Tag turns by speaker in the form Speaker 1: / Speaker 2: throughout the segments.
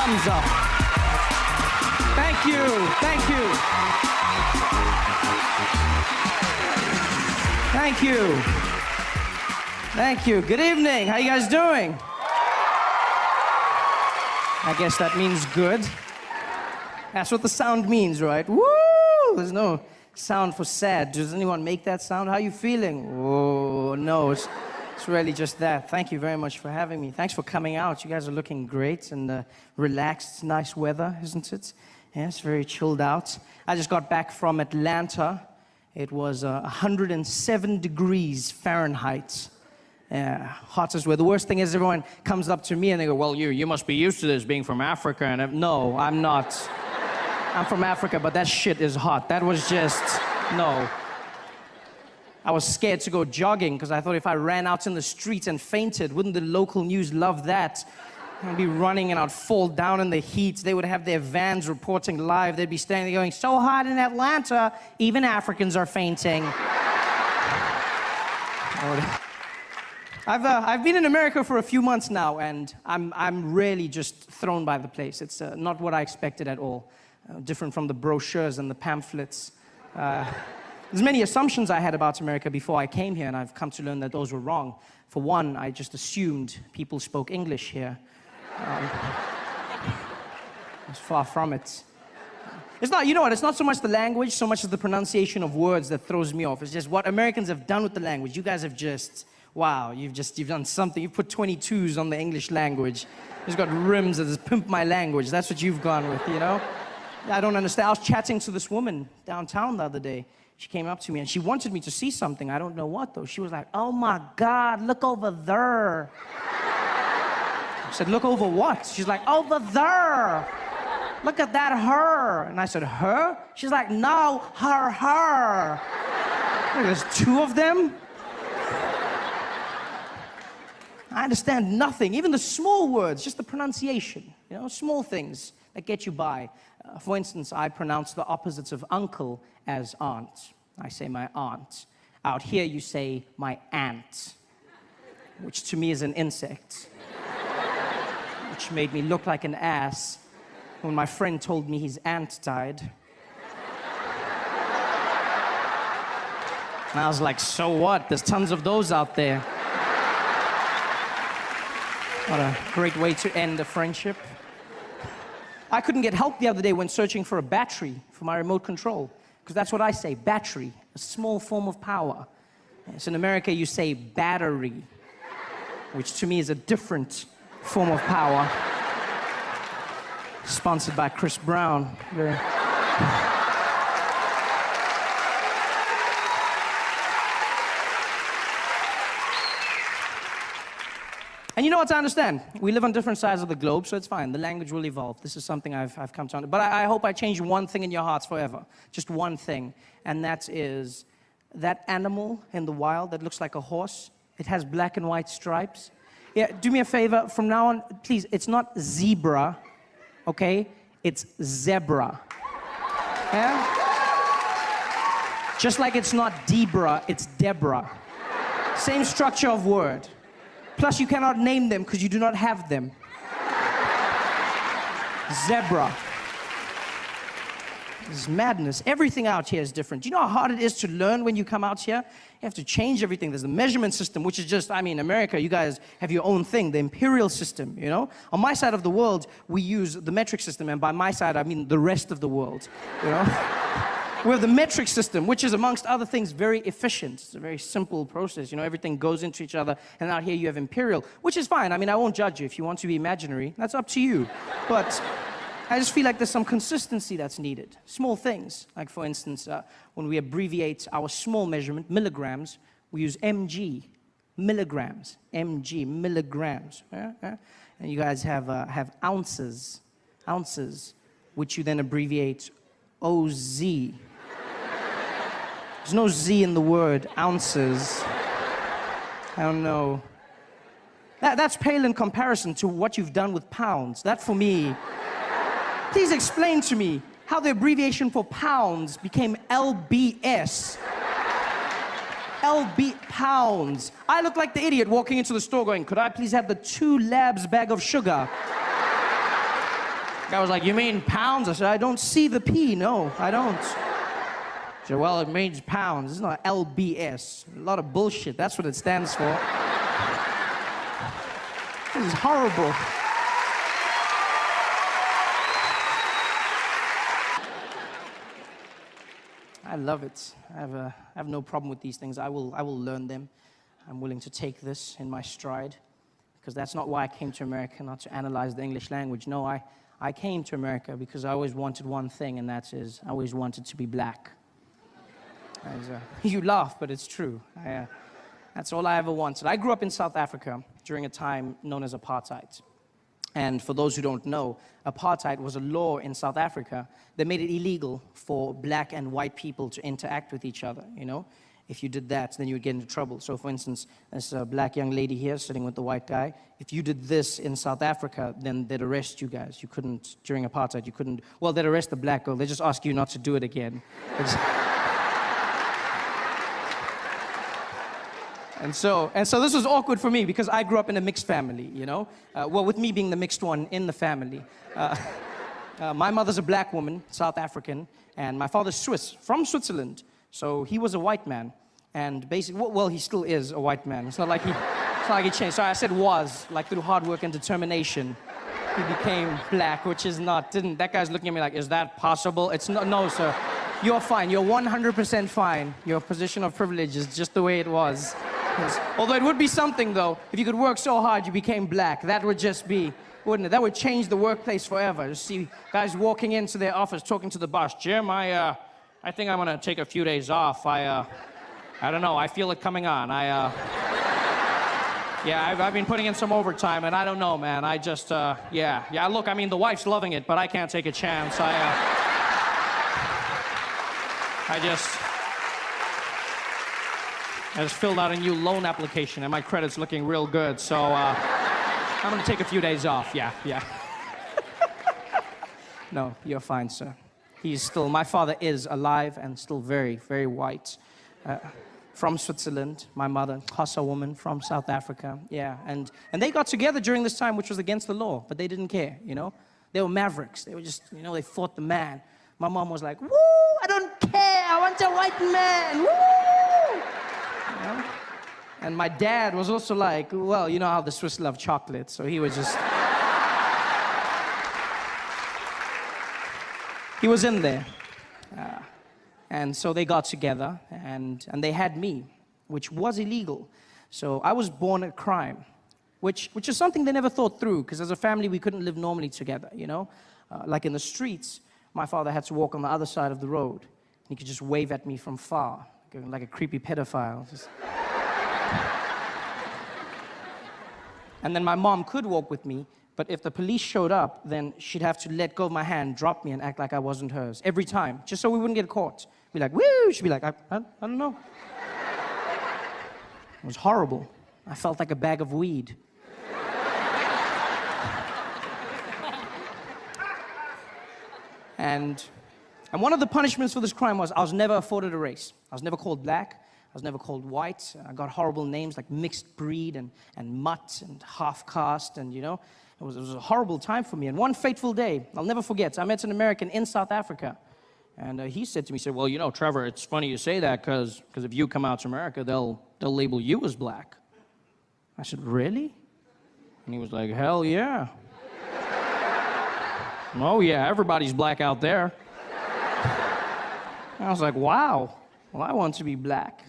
Speaker 1: thumbs up. Thank you, thank you. Thank you. Thank you. Good evening. How you guys doing? I guess that means good. That's what the sound means, right? Woo! There's no sound for sad. Does anyone make that sound? How are you feeling? Oh, no, it's really just that. Thank you very much for having me. Thanks for coming out. You guys are looking great and relaxed. It's nice weather, isn't it? Yeah, it's very chilled out. I just got back from Atlanta. It was 107 degrees Fahrenheit. Yeah, hot as well. The worst thing is everyone comes up to me and they go, well, you must be used to this being from Africa. And no, I'm not. I'm from Africa, but that shit is hot. That was just, no. I was scared to go jogging because I thought if I ran out in the street and fainted, wouldn't the local news love that? I'd be running and I'd fall down in the heat. They would have their vans reporting live. They'd be standing there going, so hot in Atlanta, even Africans are fainting. I've been in America for a few months now, and I'm really just thrown by the place. It's not what I expected at all. Different from the brochures and the pamphlets. There's many assumptions I had about America before I came here, and I've come to learn that those were wrong. For one, I just assumed people spoke English here. It's far from it. It's not, you know what, it's not so much the language, so much as the pronunciation of words that throws me off. It's just what Americans have done with the language. You guys have just, wow, you've done something. You've put 22s on the English language. You've got rims that just pimp my language. That's what you've gone with, you know? I don't understand. I was chatting to this woman downtown the other day. She came up to me and she wanted me to see something. I don't know what though. She was like, oh my God, look over there. I said, look over what? She's like, over there. Look at that her. And I said, her? She's like, no, her. There's two of them? I understand nothing, even the small words, just the pronunciation, you know, small things that get you by. For instance, I pronounce the opposites of uncle as aunt. I say my aunt. Out here, you say my aunt, which to me is an insect, which made me look like an ass when my friend told me his aunt died. And I was like, so what? There's tons of those out there. What a great way to end a friendship. I couldn't get help the other day when searching for a battery for my remote control, because that's what I say, battery, a small form of power. Yes, in America, you say battery, which to me is a different form of power. Sponsored by Chris Brown. And you know what, I understand. We live on different sides of the globe, so it's fine. The language will evolve. This is something I've come to understand. But I hope I change one thing in your hearts forever. Just one thing. And that is that animal in the wild that looks like a horse. It has black and white stripes. Yeah, do me a favor. From now on, please, it's not zebra, okay? It's zebra. Yeah? Just like it's not Debra, it's Deborah. Same structure of word. Plus, you cannot name them because you do not have them. Zebra. This is madness. Everything out here is different. Do you know how hard it is to learn when you come out here? You have to change everything. There's the measurement system, which is just, I mean, America, you guys have your own thing, the imperial system, you know? On my side of the world, we use the metric system, and by my side, I mean the rest of the world, you know? We have the metric system, which is, amongst other things, very efficient. It's a very simple process. You know, everything goes into each other. And out here you have imperial, which is fine. I mean, I won't judge you. If you want to be imaginary, that's up to you. But I just feel like there's some consistency that's needed. Small things. Like, for instance, when we abbreviate our small measurement, milligrams, we use mg, milligrams. Mg, milligrams. And you guys have ounces, which you then abbreviate OZ. There's no Z in the word, ounces. I don't know. That's pale in comparison to what you've done with pounds. That for me, please explain to me how the abbreviation for pounds became LBS. LB pounds. I look like the idiot walking into the store going, could I please have the 2 labs bag of sugar? The guy was like, you mean pounds? I said, I don't see the P, no, I don't. He said, well, it means pounds. It's not LBS. A lot of bullshit, that's what it stands for. This is horrible. I love it. I have no problem with these things. I will learn them. I'm willing to take this in my stride, because that's not why I came to America, not to analyze the English language. No, I came to America because I always wanted one thing, and that is I always wanted to be black. You laugh, but it's true. That's all I ever wanted. I grew up in South Africa during a time known as apartheid. And for those who don't know, apartheid was a law in South Africa that made it illegal for black and white people to interact with each other, you know? If you did that, then you would get into trouble. So for instance, there's a black young lady here sitting with the white guy. If you did this in South Africa, then they'd arrest you guys. You couldn't, during apartheid, you couldn't, well, they'd arrest the black girl. They just ask you not to do it again. And so this was awkward for me because I grew up in a mixed family, you know? Well, with me being the mixed one in the family. My mother's a black woman, South African, and my father's Swiss, from Switzerland. So he was a white man, and basically, well, he still is a white man. It's not like he changed. Sorry, I said was, like through hard work and determination, he became black, which is not, that guy's looking at me like, is that possible? It's not, no, sir. You're fine, you're 100% fine. Your position of privilege is just the way it was. Although it would be something, though, if you could work so hard you became black. That would just be, wouldn't it? That would change the workplace forever. To see guys walking into their office talking to the boss. Jim, I think I'm gonna take a few days off. I don't know, I feel it coming on. Yeah, I've been putting in some overtime, and I don't know, man. I just, yeah, look, I mean, the wife's loving it, but I can't take a chance. I just filled out a new loan application, and my credit's looking real good, so I'm gonna take a few days off, yeah. No, you're fine, sir. He's still, my father is alive and still very, very white. From Switzerland, my mother, Xhosa woman from South Africa, yeah. And they got together during this time, which was against the law, but they didn't care, you know? They were mavericks. They were just, you know, they fought the man. My mom was like, woo, I don't care, I want a white man, woo! You know? And my dad was also like, well, you know how the Swiss love chocolate, so he was just... He was in there. And so they got together, and they had me, which was illegal. So I was born a crime, which is something they never thought through, because as a family, we couldn't live normally together, you know? Like in the streets, my father had to walk on the other side of the road. And he could just wave at me from far, like a creepy pedophile. Just... And then my mom could walk with me, but if the police showed up, then she'd have to let go of my hand, drop me, and act like I wasn't hers. Every time, just so we wouldn't get caught. Be like, woo! She'd be like, I don't know. It was horrible. I felt like a bag of weed. And one of the punishments for this crime was I was never afforded a race. I was never called black. I was never called white. I got horrible names like mixed breed and mutt and half caste, and you know, it was a horrible time for me. And one fateful day, I'll never forget, I met an American in South Africa. And he said to me, well, you know, Trevor, it's funny you say that because if you come out to America, they'll label you as black. I said, really? And he was like, hell yeah. Oh yeah, everybody's black out there. And I was like, wow, well, I want to be black.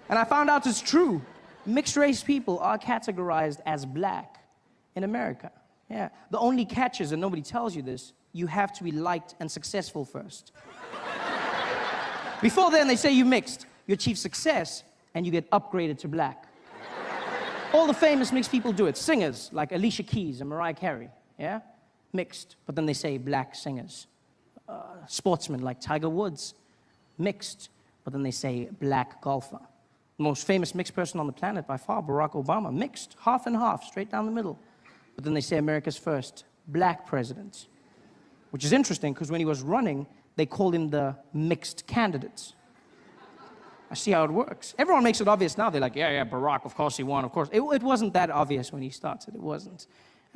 Speaker 1: And I found out it's true. Mixed race people are categorized as black in America. Yeah. The only catch is, and nobody tells you this, you have to be liked and successful first. Before then, they say you mixed. You achieve success, and you get upgraded to black. All the famous mixed people do it. Singers, like Alicia Keys and Mariah Carey, yeah? Mixed, but then they say black singers. Sportsmen, like Tiger Woods, mixed, but then they say black golfer. The most famous mixed person on the planet by far, Barack Obama, mixed, half and half, straight down the middle. But then they say America's first black president. Which is interesting, because when he was running, they called him the mixed candidate. I see how it works. Everyone makes it obvious now. They're like, yeah, Barack, of course he won, of course. It wasn't that obvious when he started, it wasn't.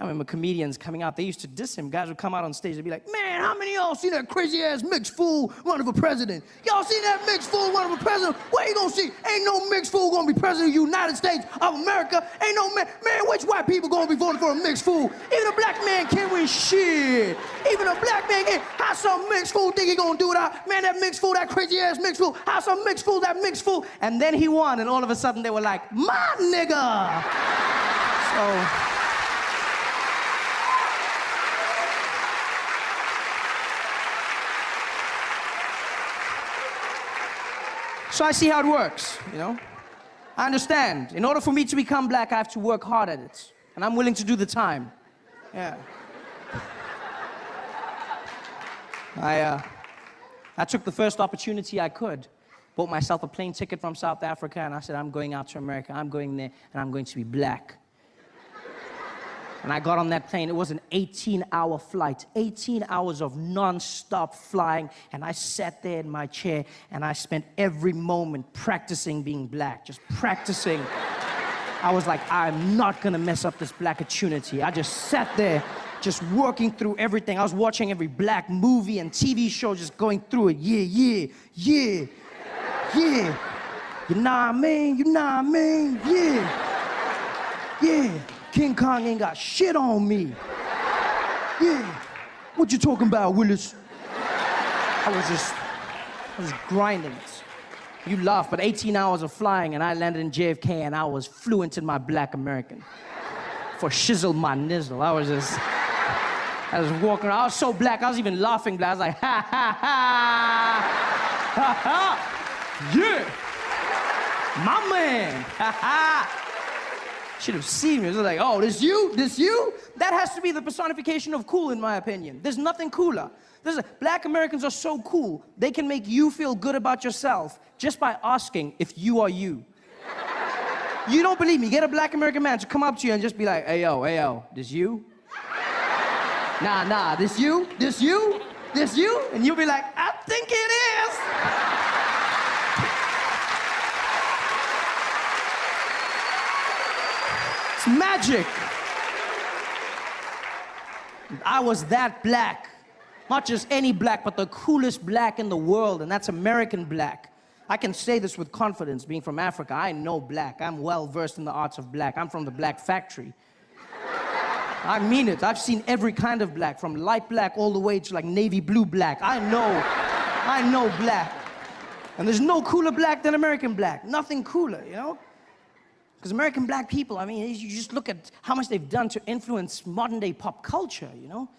Speaker 1: I remember comedians coming out, they used to diss him. Guys would come out on stage, they'd be like, man, how many of y'all seen that crazy ass mixed fool running for president? Y'all seen that mixed fool running for president? What you gonna see? Ain't no mixed fool gonna be president of the United States of America. Ain't no man, which white people gonna be voting for a mixed fool? Even a black man can't win shit. Even a black man can't. How some mixed fool think he gonna do it out? Man, that mixed fool, that crazy ass mixed fool. How some mixed fool, that mixed fool? And then he won, and all of a sudden they were like, my nigga. So I see how it works, you know? I understand. In order for me to become black, I have to work hard at it. And I'm willing to do the time. Yeah. I took the first opportunity I could. Bought myself a plane ticket from South Africa, and I said, I'm going out to America. I'm going there, and I'm going to be black. And I got on that plane. It was an 18-hour flight, 18 hours of non-stop flying. And I sat there in my chair, and I spent every moment practicing being black, just practicing. I was like, I'm not gonna mess up this black opportunity. I just sat there, just working through everything. I was watching every black movie and TV show, just going through it. Yeah. You know what I mean? Yeah. King Kong ain't got shit on me. Yeah. What you talking about, Willis? I was grinding it. You laugh, but 18 hours of flying, and I landed in JFK, and I was fluent in my black American. For shizzle my nizzle. I was walking around. I was so black, I was even laughing black. I was like, ha, ha, ha. Yeah. My man. Ha, ha. Should have seen me. It was like, oh, this you? That has to be the personification of cool, in my opinion. There's nothing cooler. Black Americans are so cool, they can make you feel good about yourself just by asking if you are you. You don't believe me? Get a black American man to come up to you and just be like, hey, yo, this you? Nah, this you? And you'll be like, I think it is. It's magic. I was that black. Not just any black, but the coolest black in the world, and that's American black. I can say this with confidence, being from Africa. I know black. I'm well versed in the arts of black. I'm from the black factory. I mean it. I've seen every kind of black, from light black all the way to like navy blue black. I know black. And there's no cooler black than American black. Nothing cooler, you know? Because American black people, I mean, you just look at how much they've done to influence modern day pop culture, you know?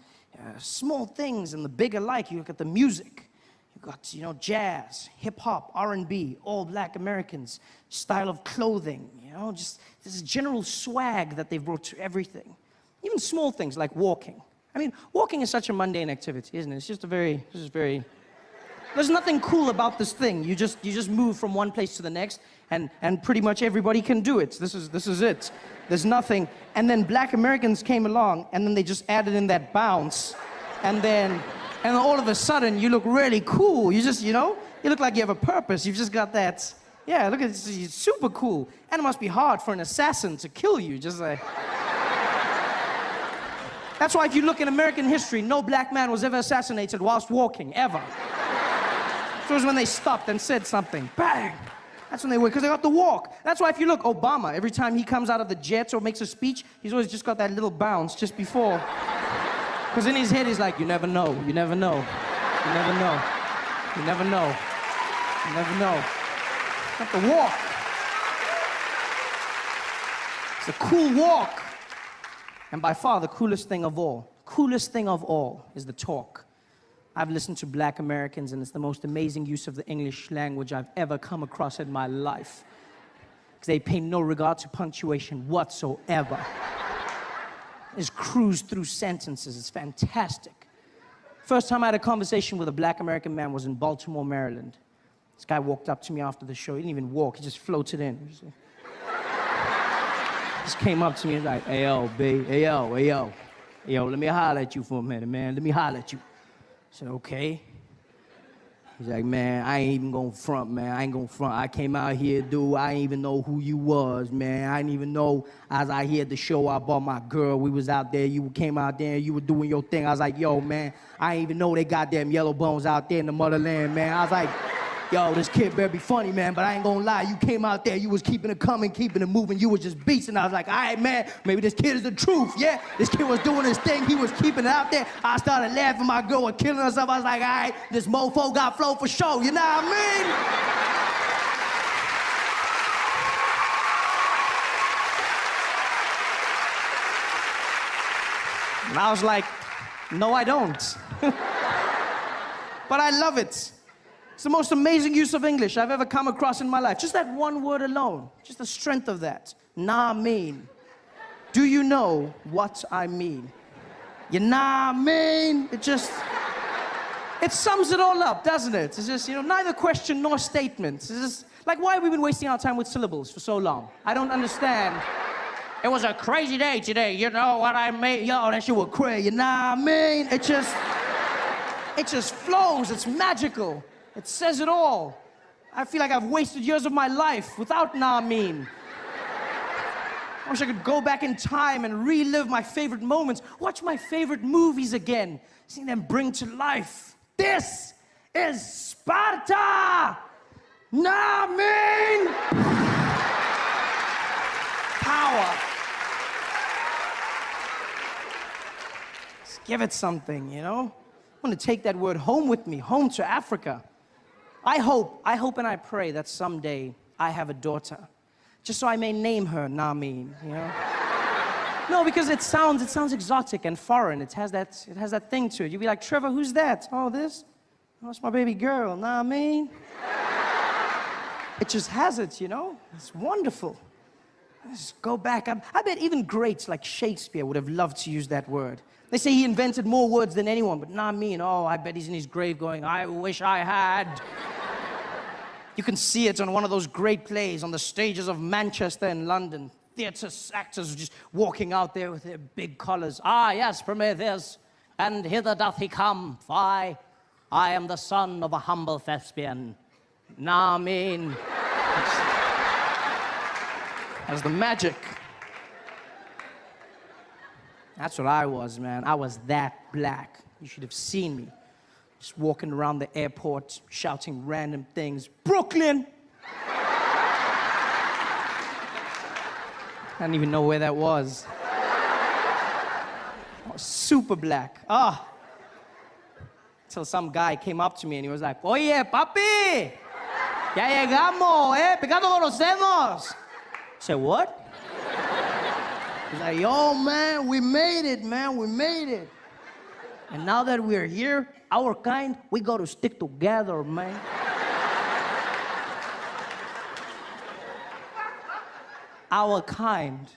Speaker 1: Small things and the big alike. You look at the music. You got, you know, jazz, hip hop, R&B, all black Americans, style of clothing, you know, just this general swag that they've brought to everything. Even small things like walking. I mean, walking is such a mundane activity, isn't it? It's just very, there's nothing cool about this thing. You just move from one place to the next, and pretty much everybody can do it. This is it. There's nothing. And then black Americans came along, and then they just added in that bounce, and then all of a sudden you look really cool. You just, you know, you look like you have a purpose. You've just got that, yeah, look at this, it's super cool. And it must be hard for an assassin to kill you, just like. That's why if you look in American history, no black man was ever assassinated whilst walking, ever. So it was when they stopped and said something, bang. That's when they were, because they got to walk. That's why if you look, Obama, every time he comes out of the jets or makes a speech, he's always just got that little bounce just before. Because in his head, he's like, you never know. Got to walk. It's a cool walk. And by far, the coolest thing of all is the talk. I've listened to black Americans, and it's the most amazing use of the English language I've ever come across in my life. Because they pay no regard to punctuation whatsoever. Just cruise through sentences. It's fantastic. First time I had a conversation with a black American man was in Baltimore, Maryland. This guy walked up to me after the show. He didn't even walk. He just floated in. Just came up to me and was like, hey, yo, B, hey, yo, let me holler at you for a minute, man. Let me holler at you. I said, okay. He's like, man, I ain't even gonna front, man. I ain't gonna front. I came out here, dude. I ain't even know who you was, man. I didn't even know. I was out here at the show. I bought my girl. We was out there. You came out there and you were doing your thing. I was like, yo, man, I ain't even know they goddamn yellow bones out there in the motherland, man. I was like, yo, this kid better be funny, man, but I ain't gonna lie. You came out there, you was keeping it coming, keeping it moving. You was just beasting. I was like, all right, man, maybe this kid is the truth, yeah? This kid was doing his thing. He was keeping it out there. I started laughing. My girl was killing herself. I was like, all right, this mofo got flow for show. You know what I mean? And I was like, no, I don't. But I love it. It's the most amazing use of English I've ever come across in my life. Just that one word alone, just the strength of that. Nah mean. Do you know what I mean? You nah mean? It sums it all up, doesn't it? It's just, neither question nor statement. It's just, like, why have we been wasting our time with syllables for so long? I don't understand. It was a crazy day today, you know what I mean? Yo, that shit was crazy, you know what I mean? It just flows, it's magical. It says it all. I feel like I've wasted years of my life without nah mean. I wish I could go back in time and relive my favorite moments, watch my favorite movies again, seeing them bring to life. This is Sparta! Nah mean! Power. Let's give it something, I want to take that word home with me, home to Africa. I hope and I pray that someday I have a daughter, just so I may name her Namin, No, because it sounds exotic and foreign. It has that thing to it. You'd be like, Trevor, who's that? Oh, this? Oh, it's my baby girl, Namin. It just has it, It's wonderful. Let's go back. I bet even greats like Shakespeare would have loved to use that word. They say he invented more words than anyone, but Namin, oh, I bet he's in his grave going, I wish I had. You can see it on one of those great plays on the stages of Manchester and London. Theatre actors just walking out there with their big collars. Ah, yes, Prometheus, and hither doth he come. I am the son of a humble thespian. Namin. That's the magic. That's what I was, man. I was that black. You should have seen me. Just walking around the airport, shouting random things. Brooklyn! I didn't even know where that was. I was super black. Till some guy came up to me and he was like, Oye, papi! Ya llegamos, Pecado conocemos! I said, what? He's like, yo, man, we made it, man, we made it. And now that we're here, our kind, we got to stick together, man. Our kind.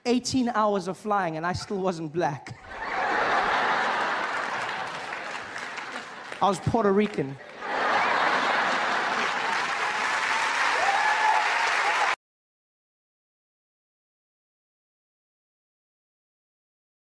Speaker 1: 18 hours of flying and I still wasn't black. I was Puerto Rican.